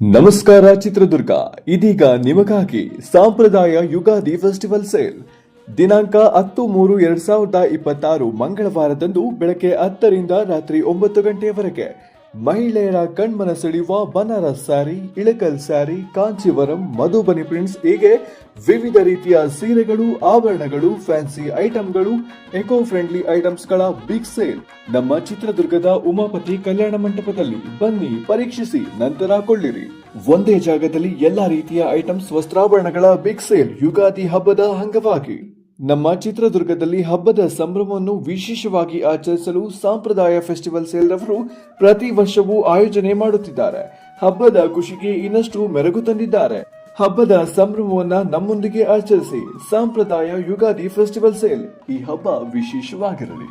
ನಮಸ್ಕಾರ ಚಿತ್ರದುರ್ಗ. ಇದೀಗ ನಿಮಗಾಗಿ ಸಾಂಪ್ರದಾಯ ಯುಗಾದಿ ಫೆಸ್ಟಿವಲ್ ಸೇಲ್ ದಿನಾಂಕ 10-3-2026 ಮಂಗಳವಾರದಂದು ಬೆಳಗ್ಗೆ 10 ರಿಂದ ರಾತ್ರಿ 9 ಗಂಟೆಯವರೆಗೆ ಮಹಿಳೆಯರ ಕಣ್ಮನ ಸೆಳೆಯುವ ಬನಾರಸ್ ಸ್ಯಾರಿ, ಇಳಕಲ್ ಸ್ಯಾರಿ, ಕಾಂಚೀವರಂ, ಮಧುಬನಿ ಪ್ರಿಂಟ್ಸ್ ಹೀಗೆ ವಿವಿಧ ರೀತಿಯ ಸೀರೆಗಳು, ಆಭರಣಗಳು, ಫ್ಯಾನ್ಸಿ ಐಟಂಗಳು, ಎಕೋ ಫ್ರೆಂಡ್ಲಿ ಐಟಮ್ಸ್ಗಳ ಬಿಗ್ ಸೇಲ್ ನಮ್ಮ ಚಿತ್ರದುರ್ಗದ ಉಮಾಪತಿ ಕಲ್ಯಾಣ ಮಂಟಪದಲ್ಲಿ. ಬನ್ನಿ, ಪರೀಕ್ಷಿಸಿ, ನಂತರ ಕೊಳ್ಳಿರಿ. ಒಂದೇ ಜಾಗದಲ್ಲಿ ಎಲ್ಲಾ ರೀತಿಯ ಐಟಮ್ಸ್, ವಸ್ತ್ರಾಭರಣಗಳ ಬಿಗ್ ಸೇಲ್ ಯುಗಾದಿ ಹಬ್ಬದ ಅಂಗವಾಗಿ. ನಮ್ಮ ಚಿತ್ರದುರ್ಗದಲ್ಲಿ ಹಬ್ಬದ ಸಂಭ್ರಮವನ್ನು ವಿಶೇಷವಾಗಿ ಆಚರಿಸಲು ಸಾಂಪ್ರದಾಯ ಫೆಸ್ಟಿವಲ್ ಸೇಲ್ ರವರು ಪ್ರತಿ ವರ್ಷವೂ ಆಯೋಜನೆ ಮಾಡುತ್ತಿದ್ದಾರೆ. ಹಬ್ಬದ ಖುಷಿಗೆ ಇನ್ನಷ್ಟು ಮೆರುಗು ತಂದಿದ್ದಾರೆ. ಹಬ್ಬದ ಸಂಭ್ರಮವನ್ನ ನಮ್ಮೊಂದಿಗೆ ಆಚರಿಸಿ. ಸಾಂಪ್ರದಾಯ ಯುಗಾದಿ ಫೆಸ್ಟಿವಲ್ ಸೇಲ್ ಈ ಹಬ್ಬ ವಿಶೇಷವಾಗಿರಲಿ.